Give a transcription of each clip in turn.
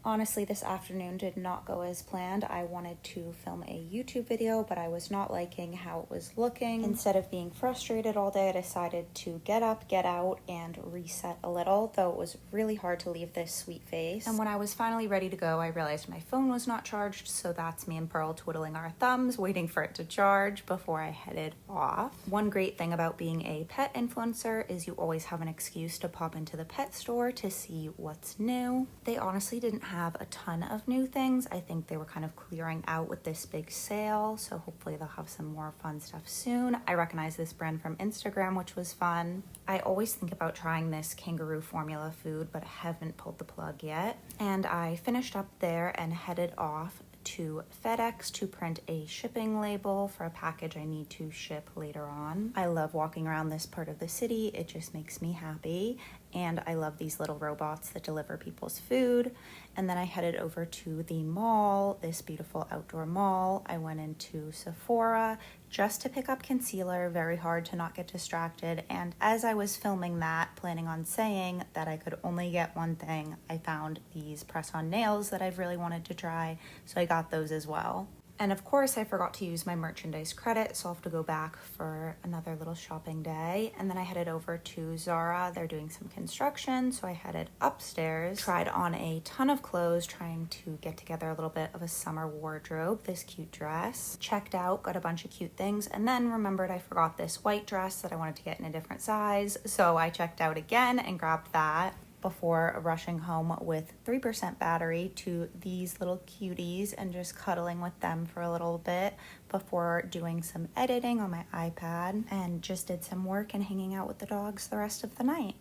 Honestly, this afternoon did not go as planned. I wanted to film a YouTube video, but I was not liking how it was looking. Instead of being frustrated all day, I decided to get up, get out, and reset a little, though it was really hard to leave this sweet face. And when I was finally ready to go, I realized my phone was not charged, so that's me and Pearl twiddling our thumbs, waiting for it to charge before I headed off. One great thing about being a pet influencer is you always have an excuse to pop into the pet store to see what's new. They honestly didn't have a ton of new things. I think they were kind of clearing out with this big sale, so hopefully they'll have some more fun stuff soon. I recognize this brand from Instagram, which was fun. I always think about trying this kangaroo formula food, but I haven't pulled the plug yet. And I finished up there and headed off to FedEx to print a shipping label for a package I need to ship later on. I love walking around this part of the city. It just makes me happy. And I love these little robots that deliver people's food. And then I headed over to the mall, this beautiful outdoor mall. I went into Sephora just to pick up concealer, very hard to not get distracted. And as I was filming that, planning on saying that I could only get one thing, I found these press-on nails that I've really wanted to try, so I got those as well. And of course, I forgot to use my merchandise credit, so I'll have to go back for another little shopping day. And then I headed over to Zara. They're doing some construction, so I headed upstairs, tried on a ton of clothes, trying to get together a little bit of a summer wardrobe, this cute dress. Checked out, got a bunch of cute things, and then remembered I forgot this white dress that I wanted to get in a different size, so I checked out again and grabbed that before rushing home with 3% battery to these little cuties and just cuddling with them for a little bit before doing some editing on my iPad, and just did some work and hanging out with the dogs the rest of the night.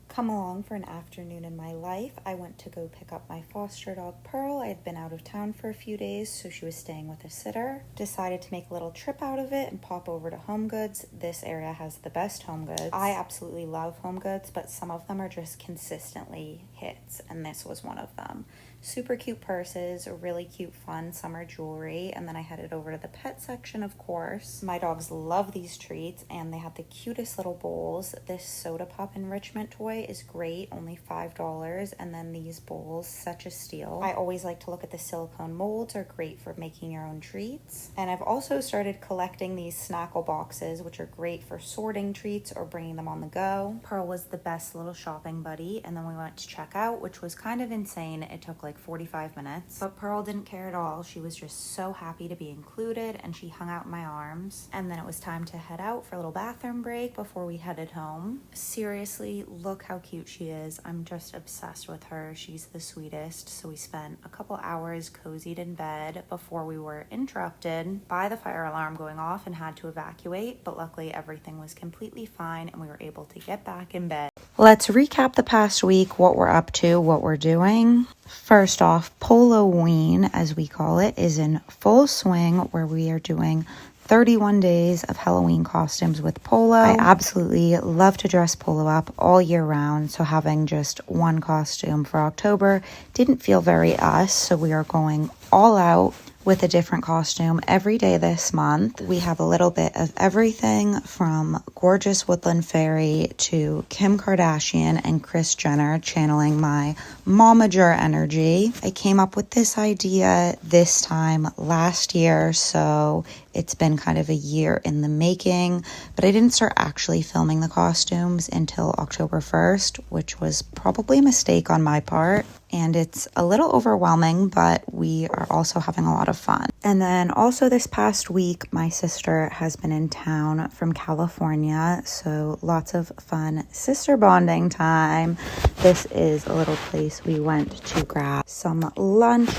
Come along for an afternoon in my life. I went to go pick up my foster dog Pearl. I had been out of town for a few days, so she was staying with a sitter. Decided to make a little trip out of it and pop over to Home Goods. This area has the best Home Goods. I absolutely love Home Goods, but some of them are just consistently hits, and this was one of them. Super cute purses, really cute fun summer jewelry, and then I headed over to the pet section, of course. My dogs love these treats, and they had the cutest little bowls. This soda pop enrichment toy is great, only $5, and then these bowls, such a steal. I always like to look at the silicone molds, are great for making your own treats. And I've also started collecting these snackle boxes, which are great for sorting treats or bringing them on the go. Pearl was the best little shopping buddy, and then we went to check out, which was kind of insane. It took like 45 minutes, but Pearl didn't care at all. She was just so happy to be included, and she hung out in my arms. And then it was time to head out for a little bathroom break before we headed home. Seriously, look how cute she is. I'm just obsessed with her. She's the sweetest. So we spent a couple hours cozied in bed before we were interrupted by the fire alarm going off and had to evacuate, but luckily everything was completely fine and we were able to get back in bed. Let's recap the past week, what we're up to, what we're doing. First off, Polo-ween, as we call it, is in full swing, where we are doing 31 days of Halloween costumes with Polo. I absolutely love to dress Polo up all year round, so having just one costume for October didn't feel very us, so we are going all out with a different costume every day this month. We have a little bit of everything from gorgeous woodland fairy to Kim Kardashian and Kris Jenner, channeling my momager energy. I came up with this idea this time last year, so it's been kind of a year in the making, but I didn't start actually filming the costumes until October 1st, which was probably a mistake on my part. And it's a little overwhelming, but we are also having a lot of fun. And then also this past week, my sister has been in town from California, so lots of fun sister bonding time. This is a little place we went to grab some lunch.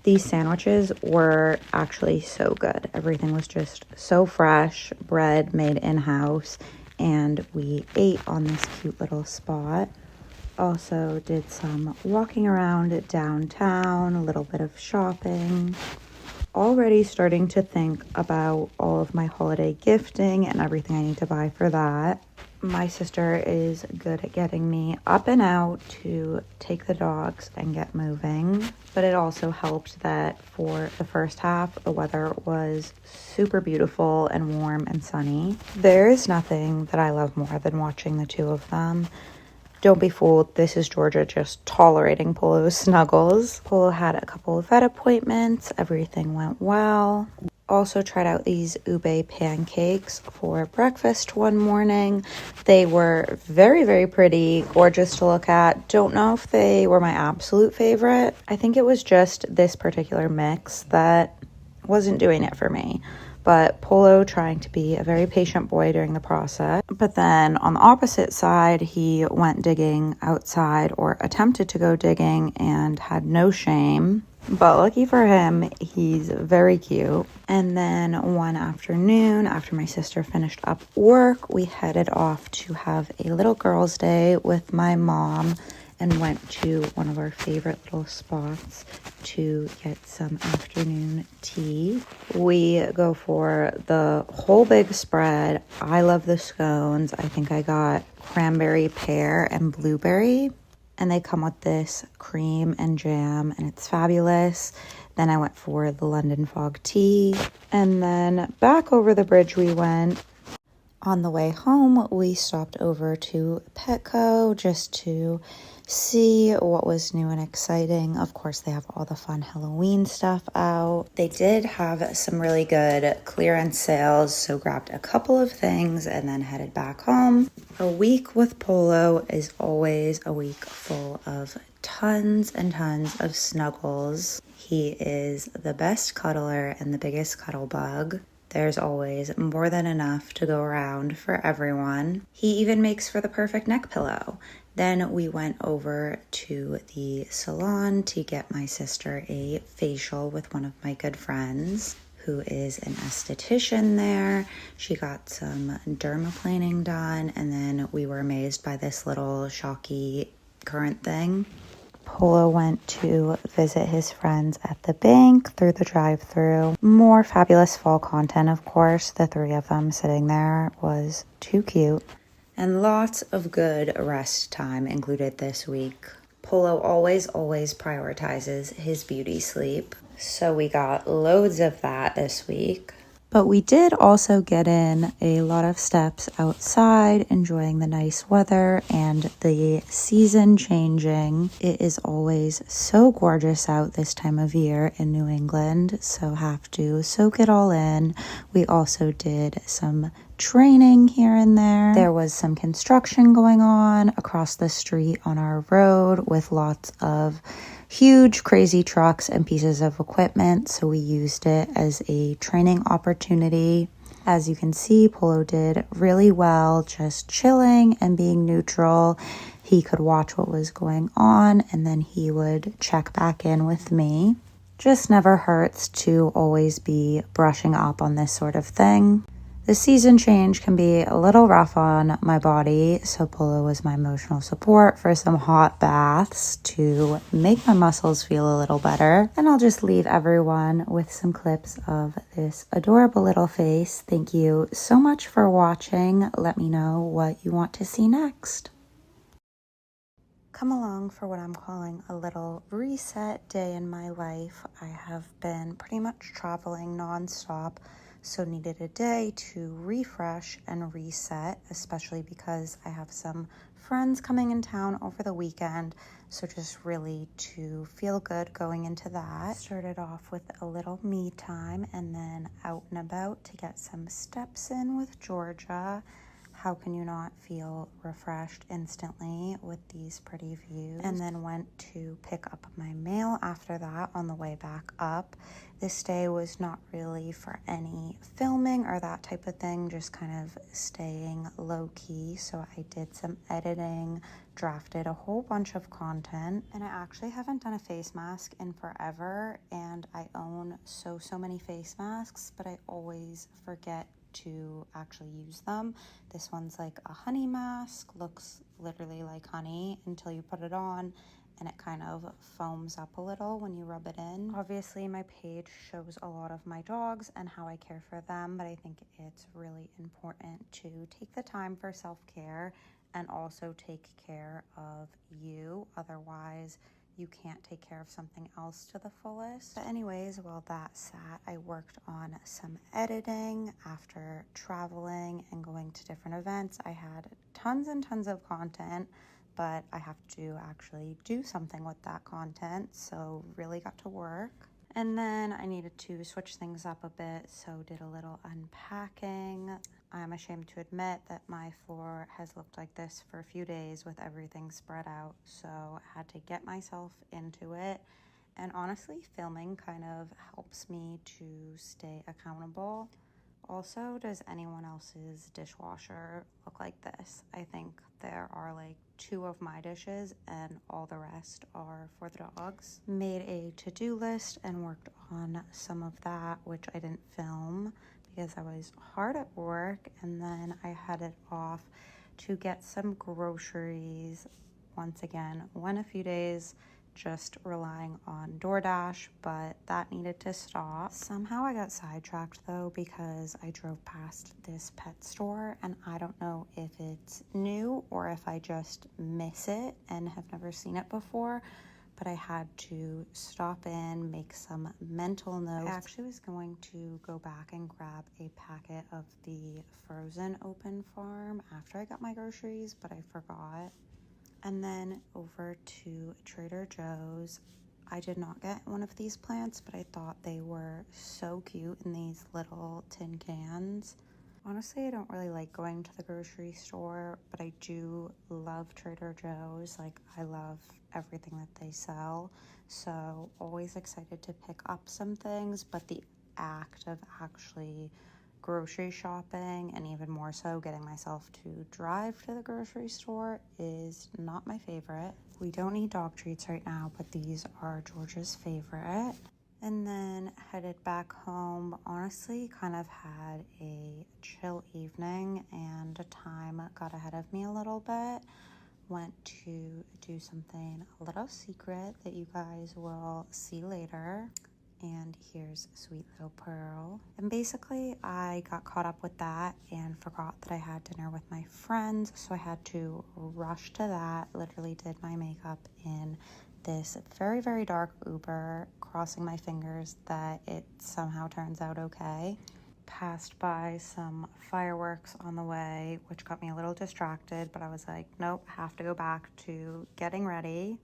These sandwiches were actually so good. Everything was just so fresh, bread made in-house, and we ate on this cute little spot. Also did some walking around downtown, a little bit of shopping. Already starting to think about all of my holiday gifting and everything I need to buy for that. My sister is good at getting me up and out to take the dogs and get moving. But it also helped that for the first half, the weather was super beautiful and warm and sunny. There is nothing that I love more than watching the two of them Don't be fooled, this is Georgia just tolerating Polo's snuggles. Polo had a couple of vet appointments, everything went well. Also tried out these ube pancakes for breakfast one morning. They were very, very pretty, gorgeous to look at. Don't know if they were my absolute favorite. I think it was just this particular mix that wasn't doing it for me. But Polo trying to be a very patient boy during the process. But then on the opposite side, he went digging outside, or attempted to go digging, and had no shame. But lucky for him, he's very cute. And then one afternoon, after my sister finished up work, we headed off to have a little girls' day with my mom and went to one of our favorite little spots to get some afternoon tea. We go for the whole big spread. I love the scones. I think I got cranberry, pear, and blueberry. And they come with this cream and jam, and it's fabulous. Then I went for the London Fog tea. And then back over the bridge we went. On the way home, we stopped over to Petco just to see what was new and exciting. Of course, they have all the fun Halloween stuff out. They did have some really good clearance sales, so grabbed a couple of things and then headed back home. A week with Polo is always a week full of tons and tons of snuggles. He is the best cuddler and the biggest cuddle bug. There's always more than enough to go around for everyone. He even makes for the perfect neck pillow. Then we went over to the salon to get my sister a facial with one of my good friends who is an esthetician there. She got some dermaplaning done, and then we were amazed by this little shocky current thing. Polo went to visit his friends at the bank through the drive-thru. More fabulous fall content, of course. The three of them sitting there was too cute. And lots of good rest time included this week. Polo always prioritizes his beauty sleep. So we got loads of that this week. But we did also get in a lot of steps outside, enjoying the nice weather and the season changing. It is always so gorgeous out this time of year in New England, so have to soak it all in. We also did some training here and there. There was some construction going on across the street on our road with lots of huge crazy trucks and pieces of equipment, so we used it as a training opportunity. As you can see, Polo did really well just chilling and being neutral. He could watch what was going on and then he would check back in with me. Just never hurts to always be brushing up on this sort of thing. The season change can be a little rough on my body, so Polo was my emotional support for some hot baths to make my muscles feel a little better. And I'll just leave everyone with some clips of this adorable little face. Thank you so much for watching. Let me know what you want to see next. Come along for what I'm calling a little reset day in my life. I have been pretty much traveling nonstop, so needed a day to refresh and reset, especially because I have some friends coming in town over the weekend, so just really to feel good going into that. Started off with a little me time and then out and about to get some steps in with Georgia. How can you not feel refreshed instantly with these pretty views? And then went to pick up my mail after that on the way back up. This day was not really for any filming or that type of thing, just kind of staying low-key. So I did some editing, drafted a whole bunch of content, and I actually haven't done a face mask in forever, and I own so many face masks, but I always forget to actually use them. This one's like a honey mask, looks literally like honey until you put it on, and it kind of foams up a little when you rub it in. Obviously, my page shows a lot of my dogs and how I care for them, but I think it's really important to take the time for self-care and also take care of you. Otherwise, you can't take care of something else to the fullest. But anyways, while that sat, I worked on some editing after traveling and going to different events. I had tons and tons of content but I have to actually do something with that content, so really got to work. And then I needed to switch things up a bit, so did a little unpacking. I'm ashamed to admit that my floor has looked like this for a few days with everything spread out, so I had to get myself into it. And honestly, filming kind of helps me to stay accountable. Also, does anyone else's dishwasher look like this? I think there are like 2 of my dishes and all the rest are for the dogs. Made a to-do list and worked on some of that, which I didn't film because I was hard at work, and then I headed off to get some groceries. Once again, went a few days just relying on DoorDash, but that needed to stop. Somehow I got sidetracked though because I drove past this pet store, and I don't know if it's new or if I just miss it and have never seen it before, but I had to stop in, make some mental notes. I actually was going to go back and grab a packet of the frozen open farm after I got my groceries, but I forgot. And then over to Trader Joe's. I did not get one of these plants, but I thought they were so cute in these little tin cans. Honestly, I don't really like going to the grocery store, but I do love Trader Joe's. Like, I love everything that they sell. So always excited to pick up some things, but the act of actually grocery shopping, and even more so getting myself to drive to the grocery store, is not my favorite. We don't need dog treats right now, but these are Georgia's favorite. And then headed back home. Honestly, kind of had a chill evening, and time got ahead of me a little bit. Went to do something a little secret that you guys will see later. And here's Sweet Little Pearl. And basically, I got caught up with that and forgot that I had dinner with my friends, so I had to rush to that. Literally did my makeup in this very, very dark Uber, crossing my fingers that it somehow turns out okay. Passed by some fireworks on the way, which got me a little distracted, but I was like, nope, have to go back to getting ready.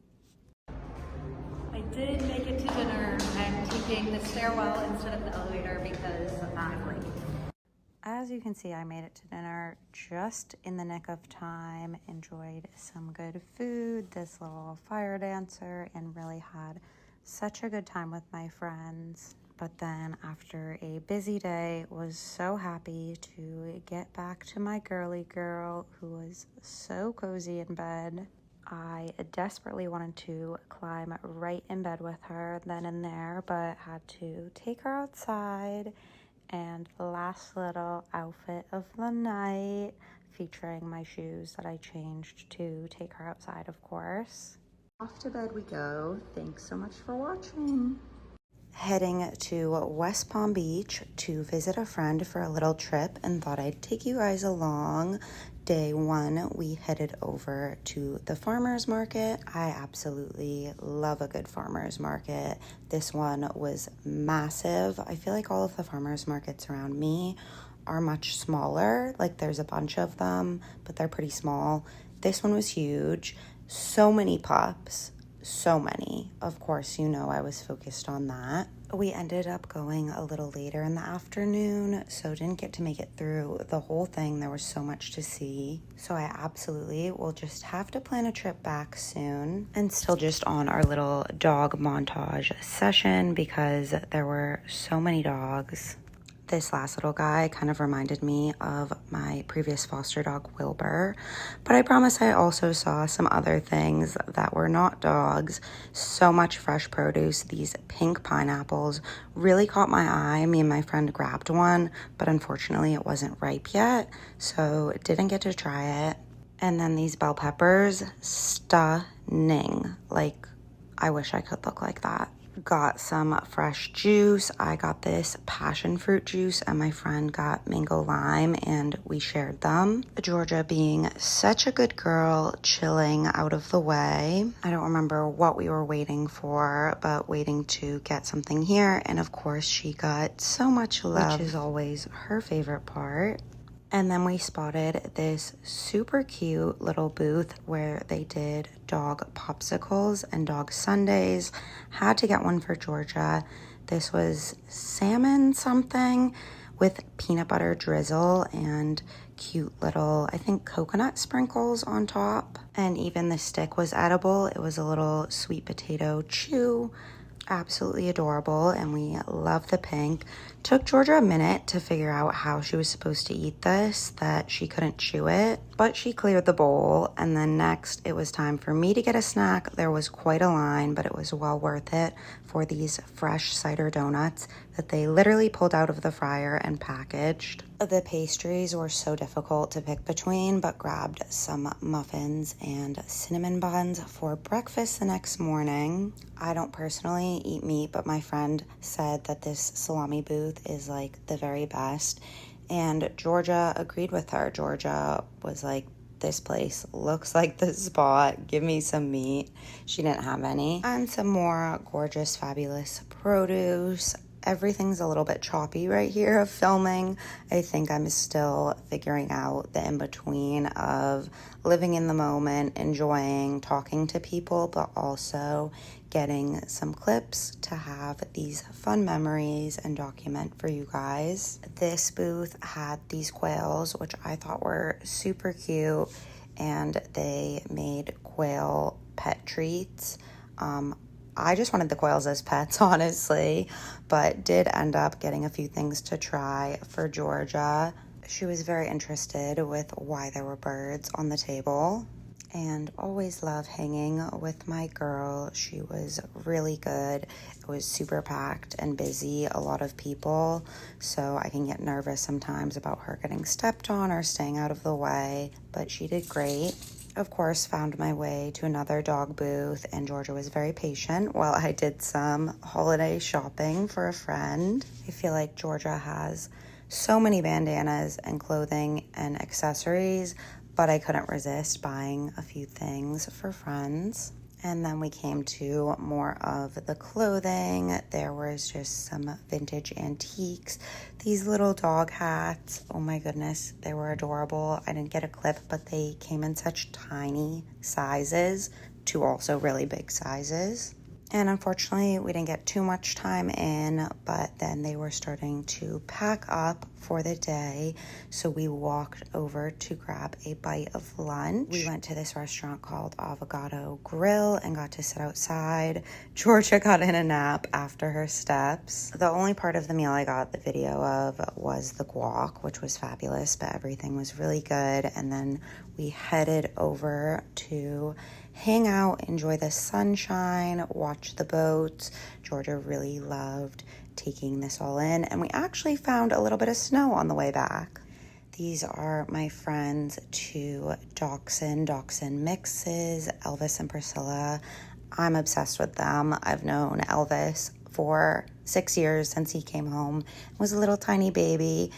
I did make it to dinner. I'm taking the stairwell instead of the elevator because I'm late. As you can see, I made it to dinner just in the nick of time, enjoyed some good food, this little fire dancer, and really had such a good time with my friends. But then after a busy day, was so happy to get back to my girly girl who was so cozy in bed. I desperately wanted to climb right in bed with her then and there, but had to take her outside. And the last little outfit of the night, featuring my shoes that I changed to take her outside, of course. Off to bed we go. Thanks so much for watching. Heading to West Palm Beach to visit a friend for a little trip, and thought I'd take you guys along. Day 1, we headed over to the farmer's market. I absolutely love a good farmer's market. This one was massive. I feel like all of the farmer's markets around me are much smaller. Like, there's a bunch of them, but they're pretty small. This one was huge. So many pups. So many. Of course, you know I was focused on that. We ended up going a little later in the afternoon, so didn't get to make it through the whole thing. There was so much to see. So I absolutely will just have to plan a trip back soon. And still just on our little dog montage session because there were so many dogs. This last little guy kind of reminded me of my previous foster dog, Wilbur. But I promise I also saw some other things that were not dogs. So much fresh produce. These pink pineapples really caught my eye. Me and my friend grabbed one, but unfortunately it wasn't ripe yet, so didn't get to try it. And then these bell peppers, stunning. Like, I wish I could look like that. Got some fresh juice. I got this passion fruit juice and my friend got mango lime, and we shared them. Georgia being such a good girl, chilling out of the way. I don't remember what we were waiting for, but waiting to get something here. And of course she got so much love, which is always her favorite part. And then we spotted this super cute little booth where they did dog popsicles and dog sundaes. Had to get one for Georgia. This was salmon something with peanut butter drizzle and cute little, I think, coconut sprinkles on top. And even the stick was edible. It was a little sweet potato chew. Absolutely adorable, and we love the pink. Took Georgia a minute to figure out how she was supposed to eat this, that she couldn't chew it, but she cleared the bowl. And then next it was time for me to get a snack. There was quite a line, but it was well worth it for these fresh cider donuts that they literally pulled out of the fryer and packaged. The pastries were so difficult to pick between, but grabbed some muffins and cinnamon buns for breakfast the next morning. I don't personally eat meat, but my friend said that this salami booth is like the very best, and Georgia agreed with her. Georgia was like, this place looks like the spot. Give me some meat. She didn't have any. And some more gorgeous, fabulous produce. Everything's a little bit choppy right here of filming. I think I'm still figuring out the in-between of living in the moment, enjoying talking to people, but also getting some clips to have these fun memories and document for you guys. This booth had these quails, which I thought were super cute, and they made quail pet treats. I just wanted the quails as pets, honestly, but did end up getting a few things to try for Georgia. She was very interested with why there were birds on the table, and always love hanging with my girl. She was really good. It was super packed and busy, a lot of people, so I can get nervous sometimes about her getting stepped on or staying out of the way, but she did great. Of course, found my way to another dog booth, and Georgia was very patient while I did some holiday shopping for a friend. I feel like Georgia has so many bandanas and clothing and accessories, but I couldn't resist buying a few things for friends. And then we came to more of the clothing. There was just some vintage antiques. These little dog hats, oh my goodness, they were adorable. I didn't get a clip, but they came in such tiny sizes to also really big sizes. And unfortunately, we didn't get too much time in, but then they were starting to pack up for the day. So we walked over to grab a bite of lunch. We went to this restaurant called Avocado Grill and got to sit outside. Georgia got in a nap after her steps. The only part of the meal I got the video of was the guac, which was fabulous, but everything was really good. And then we headed over to hang out, enjoy the sunshine, watch the boats. Georgia really loved taking this all in, and we actually found a little bit of snow on the way back. These are my friends to Dachshund Mixes, Elvis and Priscilla. I'm obsessed with them. I've known Elvis for 6 years since he came home, was a little tiny baby,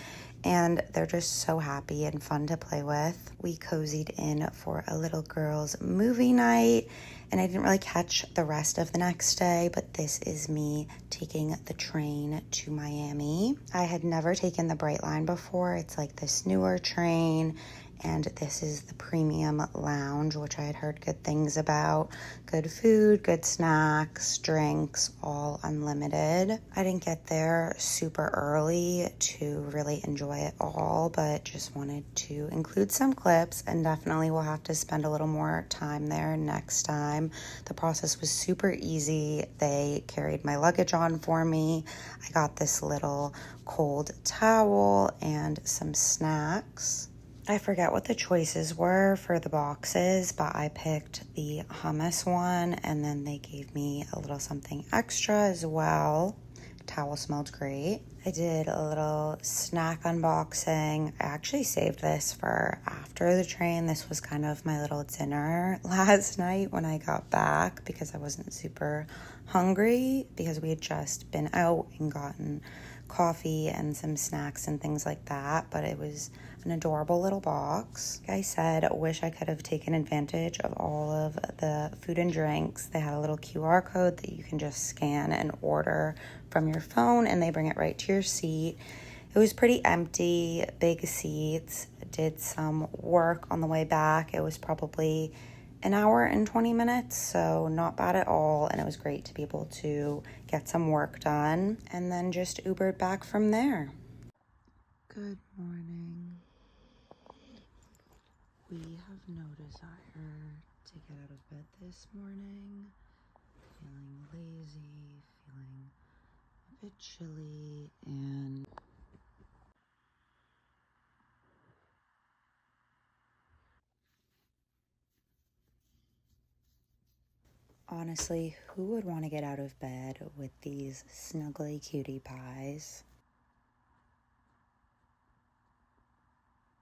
and they're just so happy and fun to play with. We cozied in for a little girls' movie night, and I didn't really catch the rest of the next day, but this is me taking the train to Miami. I had never taken the Bright Line before. It's like this newer train, and this is the premium lounge, which I had heard good things about. Good food, good snacks, drinks, all unlimited. I didn't get there super early to really enjoy it all, but just wanted to include some clips, and definitely will have to spend a little more time there next time. The process was super easy. They carried my luggage on for me. I got this little cold towel and some snacks. I forget what the choices were for the boxes, but I picked the hummus one, and then they gave me a little something extra as well. Towel smelled great. I did a little snack unboxing. I actually saved this for after the train. This was kind of my little dinner last night when I got back, because I wasn't super hungry, because we had just been out and gotten coffee and some snacks and things like that, but it was an adorable little box. Like I said, I wish I could have taken advantage of all of the food and drinks. They had a little QR code that you can just scan and order from your phone, and they bring it right to your seat. It was pretty empty, big seats. Did some work on the way back. It was probably an hour and 20 minutes, so not bad at all. And it was great to be able to get some work done and then just Ubered back from there. Good morning. We have no desire to get out of bed this morning. Feeling lazy, feeling a bit chilly, and honestly, who would want to get out of bed with these snuggly cutie pies?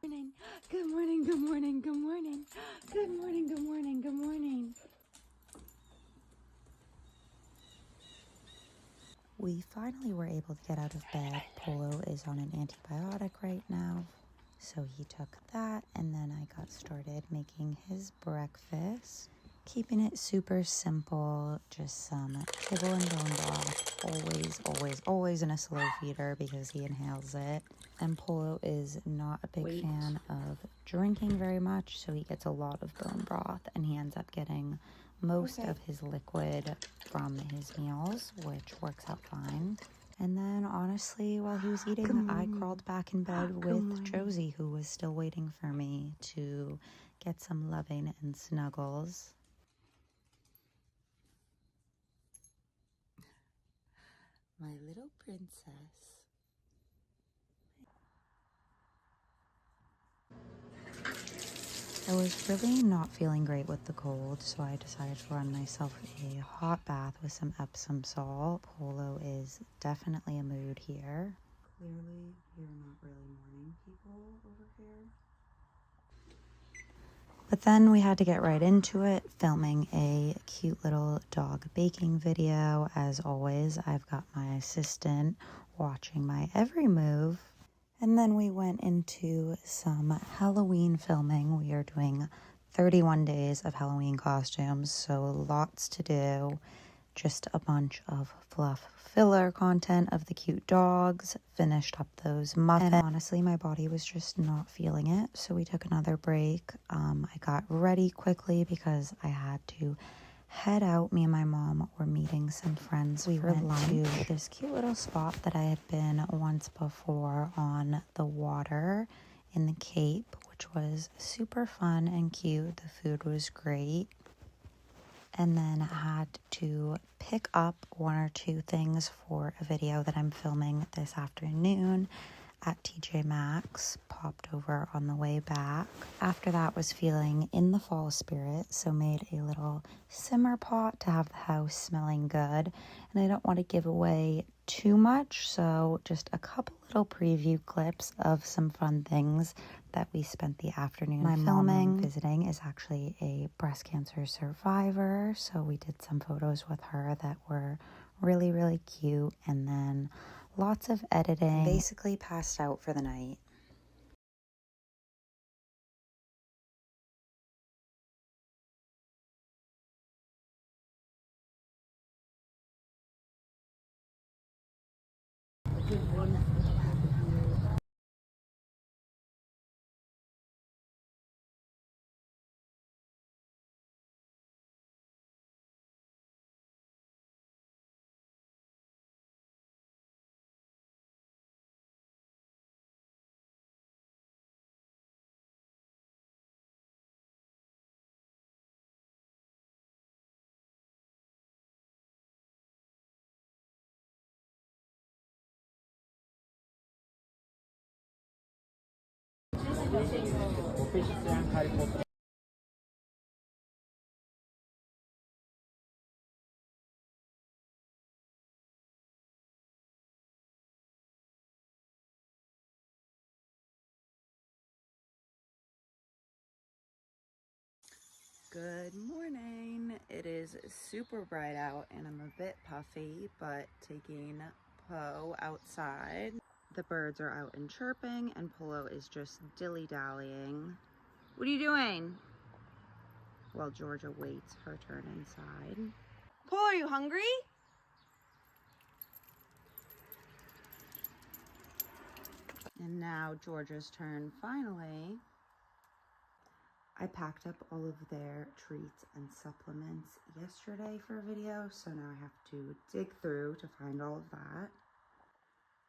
Good morning, good morning, good morning, good morning, good morning, good morning. We finally were able to get out of bed. Polo is on an antibiotic right now, so he took that, and then I got started making his breakfast. Keeping it super simple, just some kibble and bone broth, always in a slow feeder because he inhales it. And Polo is not a big fan of drinking very much, so he gets a lot of bone broth, and he ends up getting most of his liquid from his meals, which works out fine. And then honestly, while he was eating, I crawled back in bed with Josie, who was still waiting for me to get some loving and snuggles. My little princess. I was really not feeling great with the cold, so I decided to run myself a hot bath with some Epsom salt. Polo is definitely a mood here. Clearly, we're not really morning people over here. But then we had to get right into it, filming a cute little dog baking video. As always, I've got my assistant watching my every move. And then we went into some Halloween filming. We are doing 31 days of Halloween costumes, so lots to do. Just a bunch of fluff filler content of the cute dogs. Finished up those muffins. And honestly, my body was just not feeling it, so we took another break. I got ready quickly because I had to head out. Me and my mom were meeting some friends. We went to this cute little spot that I had been once before on the water in the Cape, which was super fun and cute. The food was great. And then I had to pick up one or two things for a video that I'm filming this afternoon at TJ Maxx. Popped over on the way back. After that, was feeling in the fall spirit, so made a little simmer pot to have the house smelling good. And I don't want to give away too much, so just a couple little preview clips of some fun things that we spent the afternoon filming. Mom visiting is actually a breast cancer survivor, so we did some photos with her that were really, really cute. And then lots of editing. Basically passed out for the night. Good morning. It is super bright out and I'm a bit puffy, but taking Poe outside. The birds are out and chirping and Polo is just dilly-dallying. What are you doing? While Georgia waits her turn inside. Polo, are you hungry? And now Georgia's turn, finally. I packed up all of their treats and supplements yesterday for a video, so now I have to dig through to find all of that.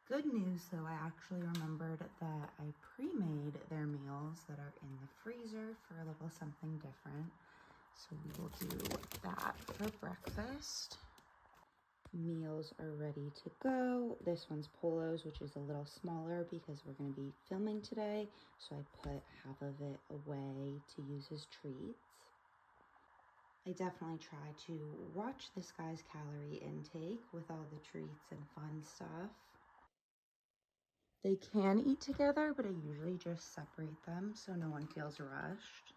Good news though, I actually remembered that I pre-made their meals that are in the freezer for a little something different. So we will do that for breakfast. Meals are ready to go. This one's Polo's, which is a little smaller because we're going to be filming today. So I put half of it away to use as treats. I definitely try to watch this guy's calorie intake with all the treats and fun stuff. They can eat together, but I usually just separate them so no one feels rushed.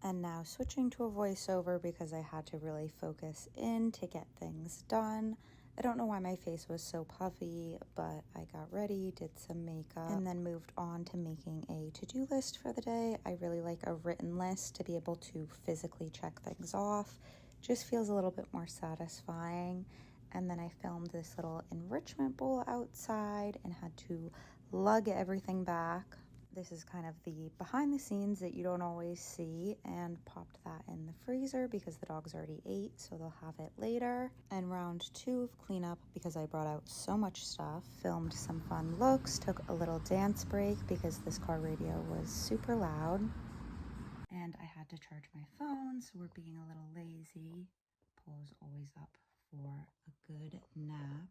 And now switching to a voiceover because I had to really focus in to get things done. I don't know why my face was so puffy, but I got ready, did some makeup, and then moved on to making a to-do list for the day. I really like a written list to be able to physically check things off. Just feels a little bit more satisfying. And then I filmed this little enrichment bowl outside and had to lug everything back. This is kind of the behind the scenes that you don't always see, and popped that in the freezer because the dogs already ate, so they'll have it later. And round 2 of cleanup, because I brought out so much stuff, filmed some fun looks, took a little dance break because this car radio was super loud. And I had to charge my phone, so we're being a little lazy. Polo's always up for a good nap.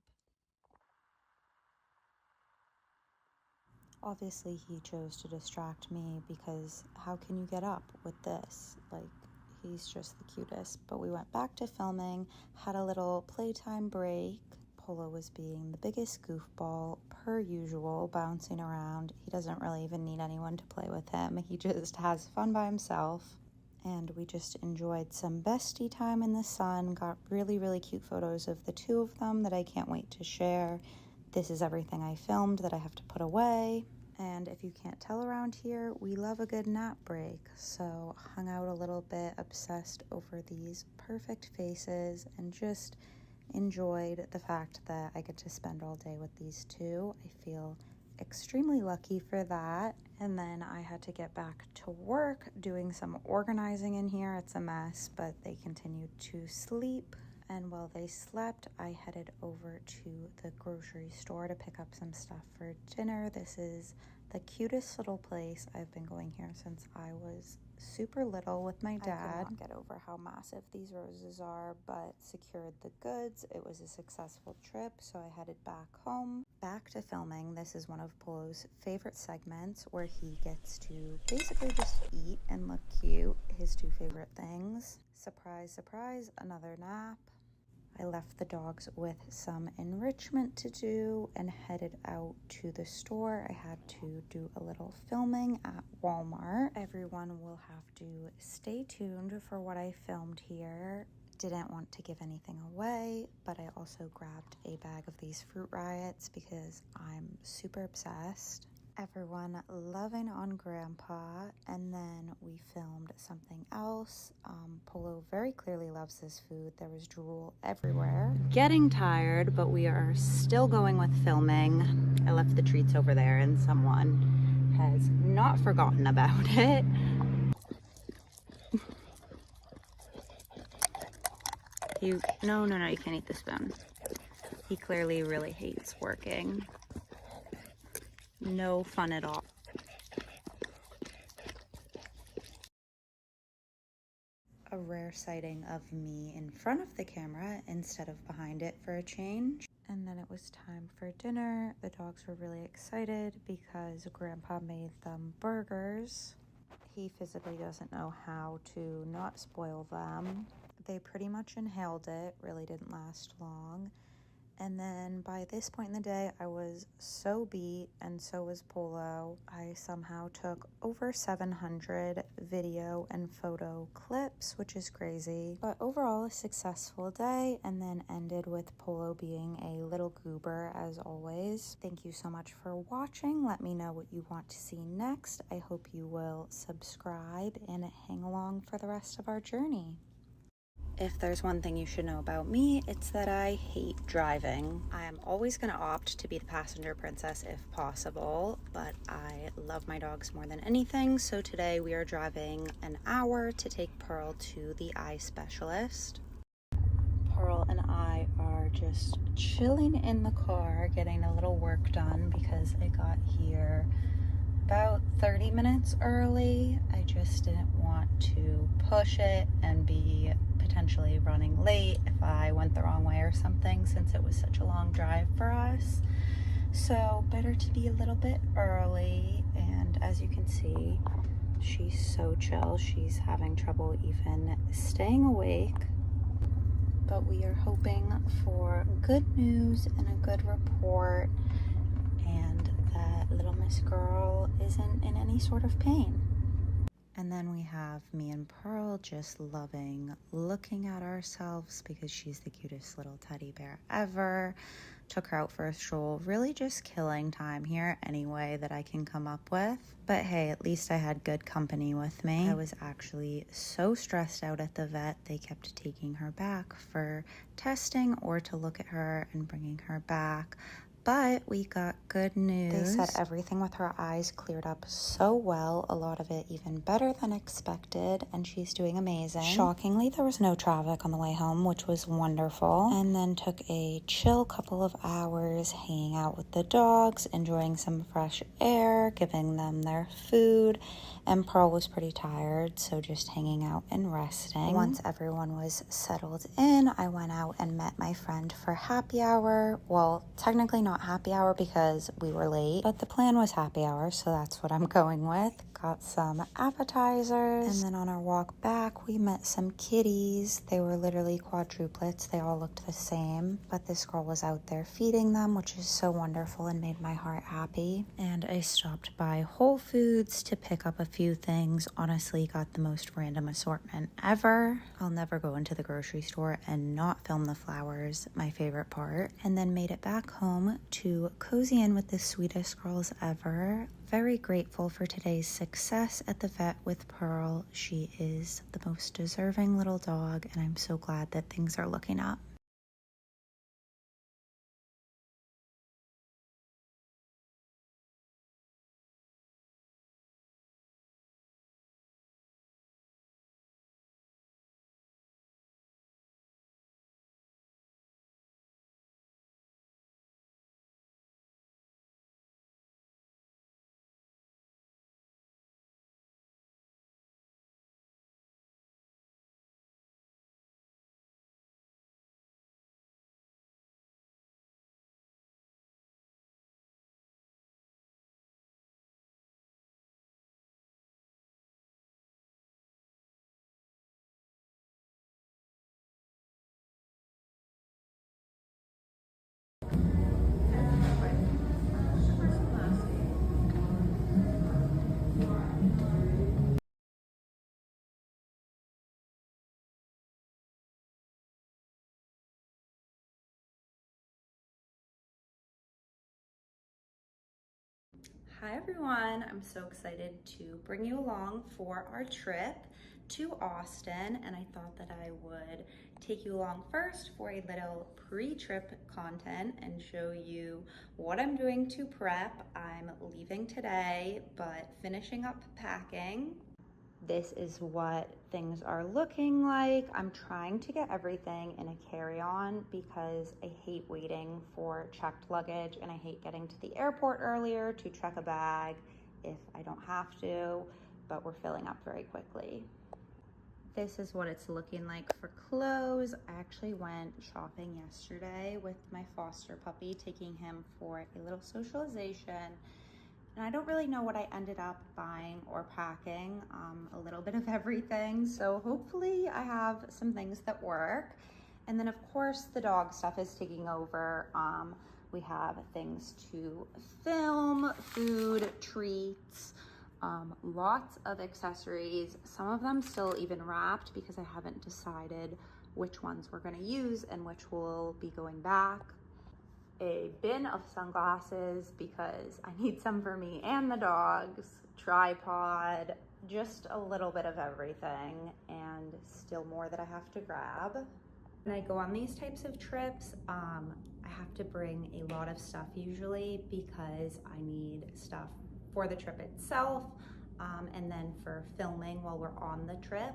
Obviously, he chose to distract me because how can you get up with this? Like, he's just the cutest. But we went back to filming, had a little playtime break. Polo was being the biggest goofball per usual, bouncing around. He doesn't really even need anyone to play with him. He just has fun by himself. And we just enjoyed some bestie time in the sun, got really, really cute photos of the two of them that I can't wait to share. This is everything I filmed that I have to put away. And if you can't tell around here, we love a good nap break. So hung out a little bit, obsessed over these perfect faces, and just enjoyed the fact that I get to spend all day with these two. I feel extremely lucky for that. And then I had to get back to work doing some organizing in here. It's a mess, but they continued to sleep. And while they slept, I headed over to the grocery store to pick up some stuff for dinner. This is the cutest little place. I've been going here since I was super little with my dad. I could not get over how massive these roses are, but secured the goods. It was a successful trip, so I headed back home. Back to filming. This is one of Polo's favorite segments where he gets to basically just eat and look cute. His two favorite things. Surprise, surprise, another nap. I left the dogs with some enrichment to do and headed out to the store. I had to do a little filming at Walmart. Everyone will have to stay tuned for what I filmed here. Didn't want to give anything away, but I also grabbed a bag of these Fruit Riots because I'm super obsessed. Everyone loving on Grandpa, and then we filmed something else. Polo very clearly loves this food. There was drool everywhere. Getting tired, but we are still going with filming. I left the treats over there and someone has not forgotten about it. No, you can't eat the spoon. He clearly really hates working. No fun at all. A rare sighting of me in front of the camera instead of behind it for a change. And then it was time for dinner. The dogs were really excited because Grandpa made them burgers. He physically doesn't know how to not spoil them. They pretty much inhaled it, really didn't last long. And then by this point in the day, I was so beat, and so was Polo. I somehow took over 700 video and photo clips, which is crazy. But overall, a successful day, and then ended with Polo being a little goober as always. Thank you so much for watching. Let me know what you want to see next. I hope you will subscribe and hang along for the rest of our journey. If there's one thing you should know about me, it's that I hate driving. I am always going to opt to be the passenger princess if possible, but I love my dogs more than anything, so today we are driving an hour to take Pearl to the eye specialist. Pearl and I are just chilling in the car, getting a little work done because I got here about 30 minutes early. I just didn't want to push it and be potentially running late if I went the wrong way or something, since it was such a long drive for us. So better to be a little bit early. And as you can see, she's so chill. She's having trouble even staying awake. But we are hoping for good news and a good report, and that little Miss Girl isn't in any sort of pain. And then we have me and Pearl just loving looking at ourselves because she's the cutest little teddy bear ever. Took her out for a stroll, really just killing time here any way that I can come up with. But hey, at least I had good company with me. I was actually so stressed out at the vet. They kept taking her back for testing or to look at her and bringing her back. But we got good news. They said everything with her eyes cleared up so well, a lot of it even better than expected, and she's doing amazing. Shockingly, there was no traffic on the way home, which was wonderful. And then took a chill couple of hours hanging out with the dogs, enjoying some fresh air, giving them their food, and Pearl was pretty tired, so just hanging out and resting. Once everyone was settled in, I went out and met my friend for happy hour. Well, technically not happy hour because we were late, but the plan was happy hour, so that's what I'm going with. Got some appetizers, and then on our walk back we met some kitties. They were literally quadruplets. They all looked the same, but this girl was out there feeding them, which is so wonderful and made my heart happy. And I stopped by Whole Foods to pick up a few things. Honestly, got the most random assortment ever. I'll never go into the grocery store and not film the flowers, my favorite part. And then made it back home to cozy in with the sweetest girls ever. Very grateful for today's success at the vet with Pearl. She is the most deserving little dog, and I'm so glad that things are looking up. Hi everyone, I'm so excited to bring you along for our trip to Austin, and I thought that I would take you along first for a little pre-trip content and show you what I'm doing to prep. I'm leaving today, but finishing up packing. This is what things are looking like. I'm trying to get everything in a carry-on because I hate waiting for checked luggage, and I hate getting to the airport earlier to check a bag if I don't have to, but we're filling up very quickly. This is what it's looking like for clothes. I actually went shopping yesterday with my foster puppy, taking him for a little socialization. And I don't really know what I ended up buying or packing, a little bit of everything. So hopefully I have some things that work. And then of course the dog stuff is taking over. We have things to film, food, treats, lots of accessories, some of them still even wrapped because I haven't decided which ones we're gonna use and which will be going back. A bin of sunglasses because I need some for me and the dogs, tripod, just a little bit of everything and still more that I have to grab. When I go on these types of trips, I have to bring a lot of stuff usually because I need stuff for the trip itself, and then for filming while we're on the trip.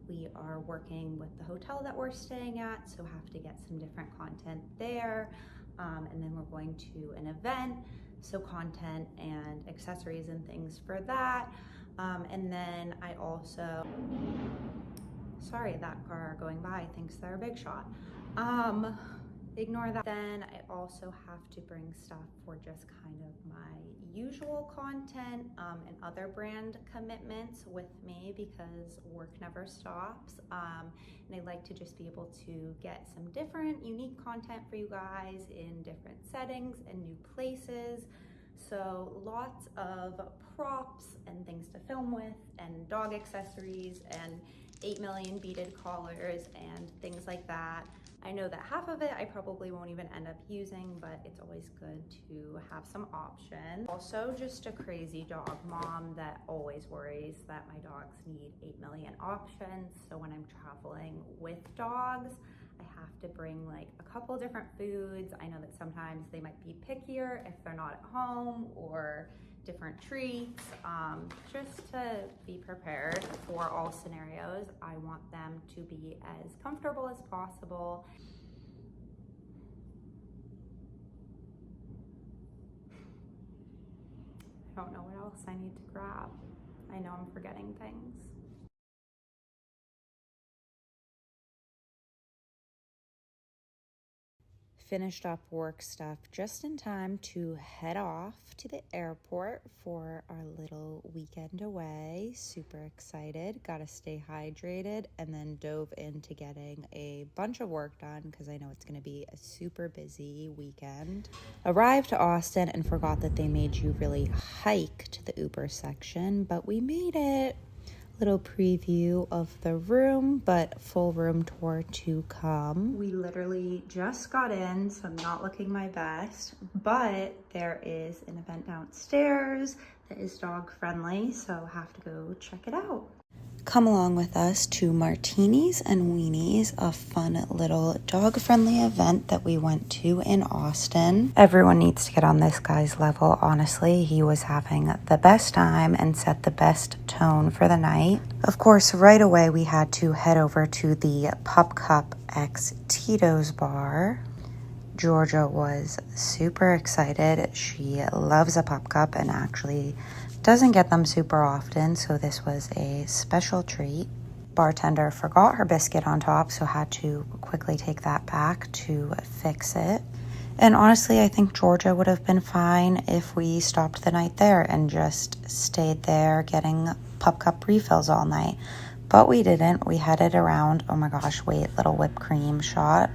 We are working with the hotel that we're staying at, so have to get some different content there. And then we're going to an event, so content and accessories and things for that. And then I also, sorry, that car going by thinks they're a big shot. Ignore that. Then I also have to bring stuff for just kind of my usual content and other brand commitments with me because work never stops. And I like to just be able to get some different, unique content for you guys in different settings and new places. So lots of props and things to film with and dog accessories and 8 million beaded collars and things like that. I know that half of it I probably won't even end up using, but it's always good to have some options. Also, just a crazy dog mom that always worries that my dogs need 8 million options. So when I'm traveling with dogs, I have to bring like a couple different foods. I know that sometimes they might be pickier if they're not at home, or different treats, just to be prepared for all scenarios. I want them to be as comfortable as possible. I don't know what else I need to grab. I know I'm forgetting things. Finished up work stuff just in time to head off to the airport for our little weekend away. Super excited, gotta stay hydrated, and then dove into getting a bunch of work done because I know it's gonna be a super busy weekend. Arrived to Austin and forgot that they made you really hike to the Uber section, but we made it. Little preview of the room, but full room tour to come. We literally just got in, so I'm not looking my best, but there is an event downstairs that is dog friendly, so have to go check it out. Come along with us to Martinis and Weenies, a fun little dog-friendly event that we went to in Austin. Everyone needs to get on this guy's level, honestly. He was having the best time and set the best tone for the night. Of course, right away we had to head over to the Pup Cup X Tito's bar. Georgia was super excited. She loves a Pup Cup and actually doesn't get them super often, so this was a special treat. Bartender forgot her biscuit on top, so had to quickly take that back to fix it. And honestly, I think Georgia would have been fine if we stopped the night there and just stayed there getting Pup Cup refills all night. But we didn't. We headed around. Oh my gosh, wait, little whipped cream shot.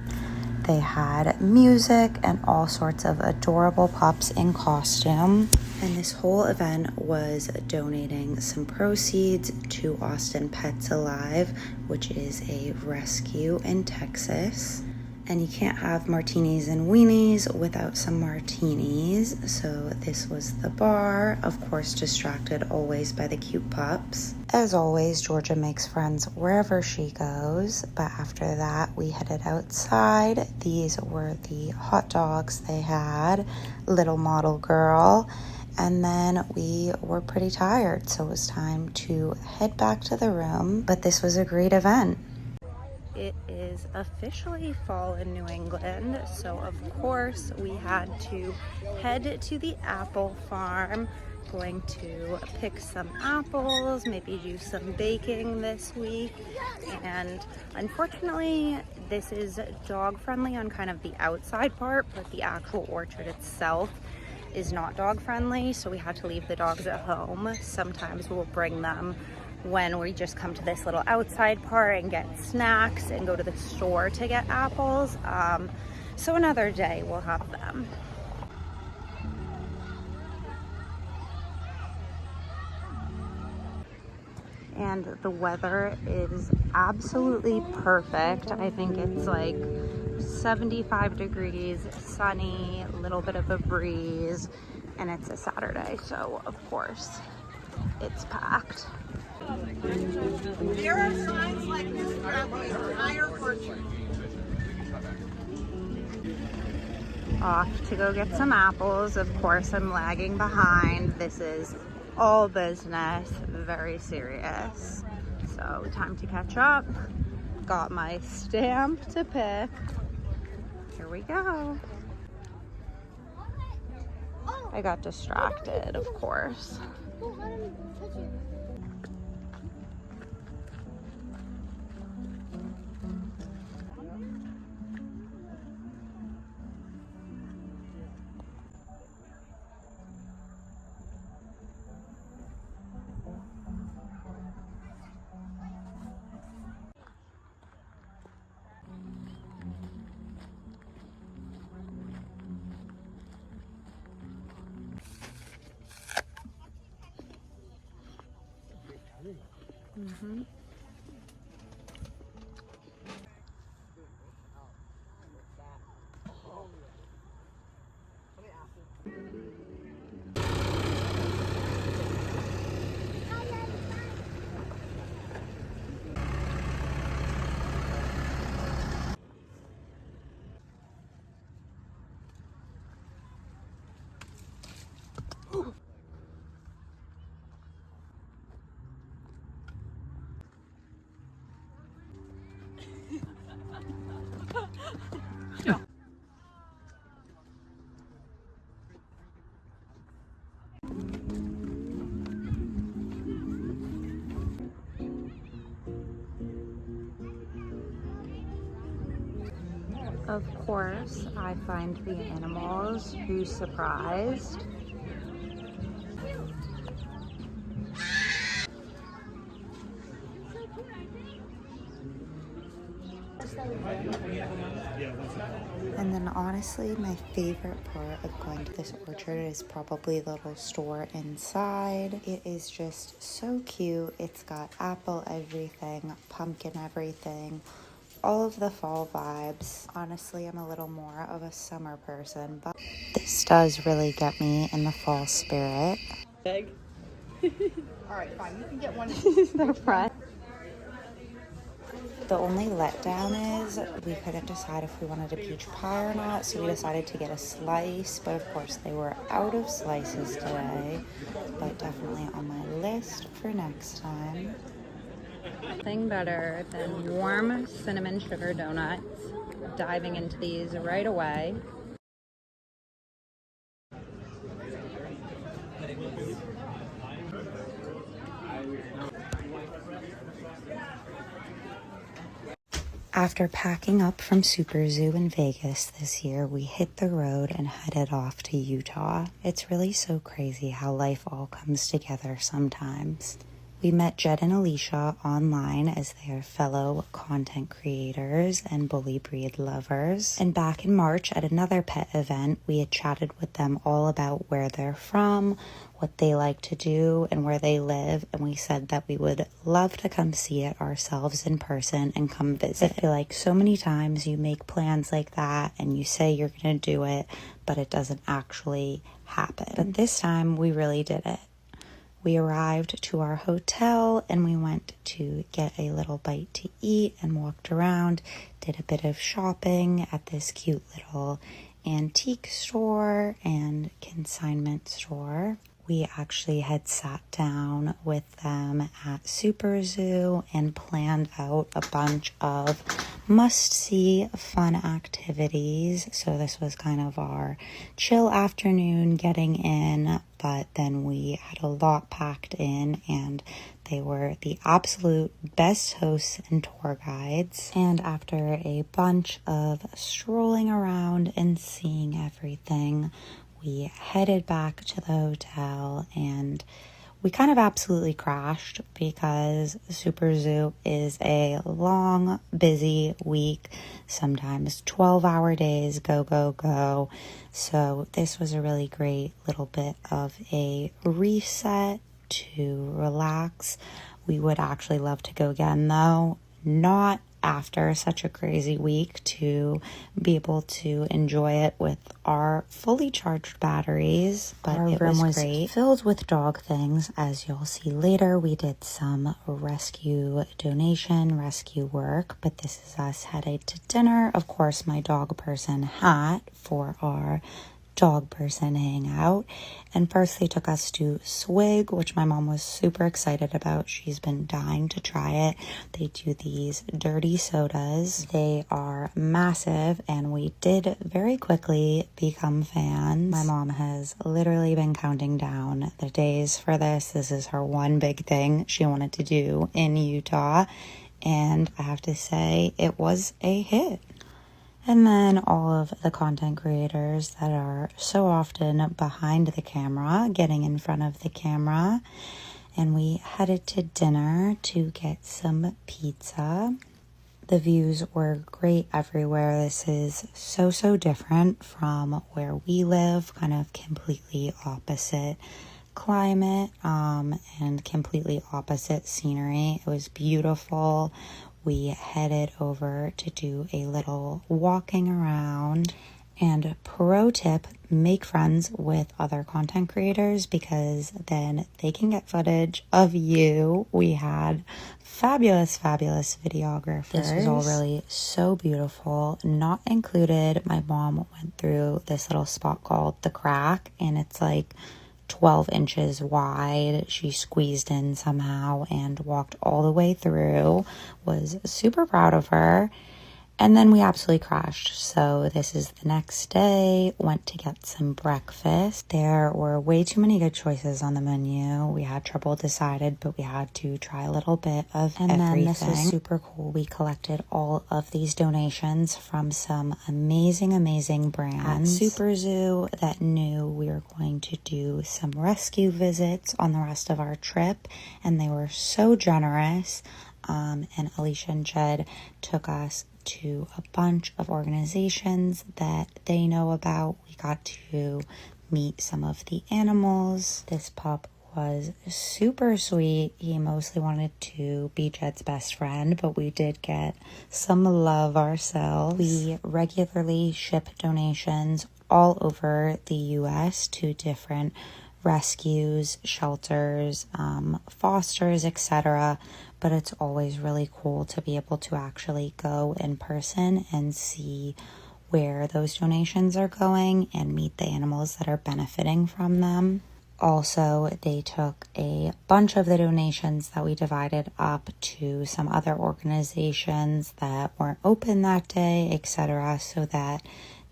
They had music and all sorts of adorable pups in costume. And this whole event was donating some proceeds to Austin Pets Alive, which is a rescue in Texas. And you can't have martinis and weenies without some martinis. So this was the bar, of course distracted always by the cute pups. As always, Georgia makes friends wherever she goes. But after that, we headed outside. These were the hot dogs they had, little model girl. And then we were pretty tired, so it was time to head back to the room. But this was a great event. It is officially fall in New England, so of course we had to head to the apple farm. Going to pick some apples, maybe do some baking this week. And unfortunately, this is dog friendly on kind of the outside part, but the actual orchard itself is not dog friendly, so we had to leave the dogs at home. Sometimes we'll bring them when we just come to this little outside part and get snacks and go to the store to get apples. So another day we'll have them. And the weather is absolutely perfect. I think it's like 75 degrees, sunny, a little bit of a breeze, and it's a Saturday, so of course it's packed. There are signs like this throughout the entire orchard. Off to go get some apples. Of course, I'm lagging behind. This is all business, very serious. So time to catch up. Got my stamp to pick. Here we go. I got distracted, of course. Mm-hmm. Of course, I find the animals. Who's surprised? And then honestly, my favorite part of going to this orchard is probably the little store inside. It is just so cute. It's got apple everything, pumpkin everything, all of the fall vibes. Honestly, I'm a little more of a summer person, but this does really get me in the fall spirit. Egg. All right, fine. You can get one. The front. The only letdown is we couldn't decide if we wanted a peach pie or not, so we decided to get a slice, but of course they were out of slices today, but definitely on my list for next time. Nothing better than warm cinnamon sugar donuts. Diving into these right away. After packing up from Super Zoo in Vegas this year, we hit the road and headed off to Utah. It's really so crazy how life all comes together sometimes. We met Jed and Alicia online as they are fellow content creators and bully breed lovers. And back in March at another pet event, we had chatted with them all about where they're from, what they like to do, and where they live. And we said that we would love to come see it ourselves in person and come visit. I feel like so many times you make plans like that and you say you're going to do it, but it doesn't actually happen. But this time we really did it. We arrived to our hotel and we went to get a little bite to eat and walked around, did a bit of shopping at this cute little antique store and consignment store. We actually had sat down with them at Super Zoo and planned out a bunch of must-see fun activities. So this was kind of our chill afternoon getting in, but then we had a lot packed in and they were the absolute best hosts and tour guides. And after a bunch of strolling around and seeing everything, we headed back to the hotel and we kind of absolutely crashed because Super Zoo is a long, busy week, sometimes 12-hour days, go, go, go. So this was a really great little bit of a reset to relax. We would actually love to go again though. Not after such a crazy week to be able to enjoy it with our fully charged batteries. But our room was great, filled with dog things. As you'll see later, we did some rescue work, but this is us headed to dinner. Of course, my dog person hat for our dog person hangout. And first they took us to Swig, which my mom was super excited about. She's been dying to try it. They do these dirty sodas. They are massive, and we did very quickly become fans. My mom has literally been counting down the days for this. This is her one big thing she wanted to do in Utah, and I have to say it was a hit. And then all of the content creators that are so often behind the camera, getting in front of the camera. And we headed to dinner to get some pizza. The views were great everywhere. This is so different from where we live, kind of completely opposite climate and completely opposite scenery. It was beautiful. We headed over to do a little walking around. And pro tip, make friends with other content creators because then they can get footage of you. We had fabulous videographers. This was all really so beautiful. Not included, my mom went through this little spot called The Crack, and it's like 12 inches wide. She squeezed in somehow and walked all the way through. Was super proud of her. And then we absolutely crashed. So this is the next day. Went to get some breakfast. There were way too many good choices on the menu. We had trouble decided, but we had to try a little bit of everything. And then this was super cool. We collected all of these donations from some amazing brands at Super Zoo that knew we were going to do some rescue visits on the rest of our trip. And they were so generous. And Alicia and Jed took us to a bunch of organizations that they know about. We got to meet some of the animals. This pup was super sweet. He mostly wanted to be Jed's best friend, but we did get some love ourselves. We regularly ship donations all over the U.S. to different rescues, shelters, fosters, etc. But it's always really cool to be able to actually go in person and see where those donations are going and meet the animals that are benefiting from them. Also, they took a bunch of the donations that we divided up to some other organizations that weren't open that day, etc., so that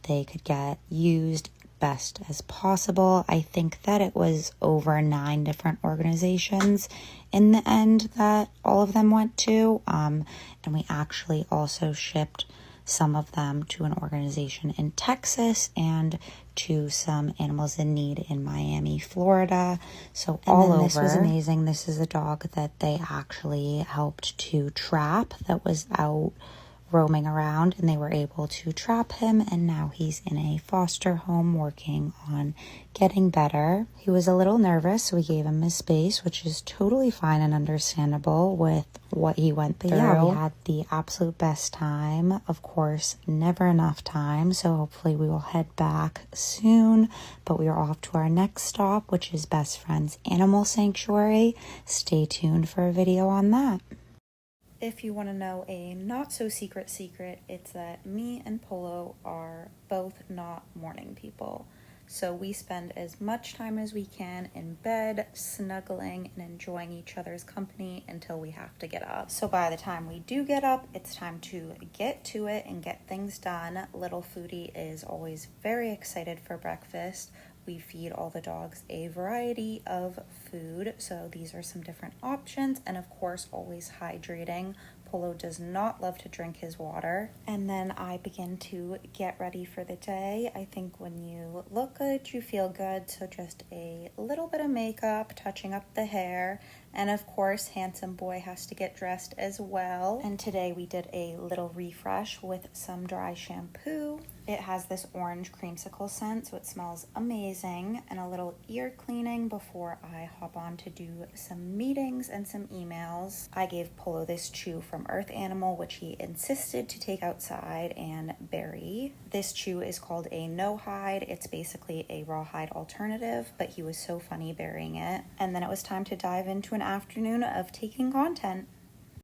they could get used best as possible. I think that it was over 9 different organizations in the end that all of them went to. And we actually also shipped some of them to an organization in Texas and to some animals in need in Miami, Florida. So all over. This was amazing. This is a dog that they actually helped to trap that was out roaming around, and they were able to trap him, and now he's in a foster home working on getting better. He was a little nervous, so we gave him his space, which is totally fine and understandable with what he went through. But yeah, we had the absolute best time. Of course, never enough time, so hopefully we will head back soon, but we are off to our next stop, which is Best Friend's Animal Sanctuary. Stay tuned for a video on that. If you want to know a not so secret, it's that me and Polo are both not morning people. So we spend as much time as we can in bed, snuggling and enjoying each other's company until we have to get up. So by the time we do get up, it's time to get to it and get things done. Little Foodie is always very excited for breakfast. We feed all the dogs a variety of food, so these are some different options, and of course always hydrating. Polo does not love to drink his water. And then I begin to get ready for the day. I think when you look good, you feel good, so just a little bit of makeup, touching up the hair, And of course, handsome boy has to get dressed as well. And today we did a little refresh with some dry shampoo. It has this orange creamsicle scent, so it smells amazing, and a little ear cleaning before I hop on to do some meetings and some emails. I gave Polo this chew from Earth Animal, which he insisted to take outside and bury. This chew is called a no hide. It's basically a rawhide alternative, but he was so funny burying it. And then it was time to dive into an afternoon of taking content.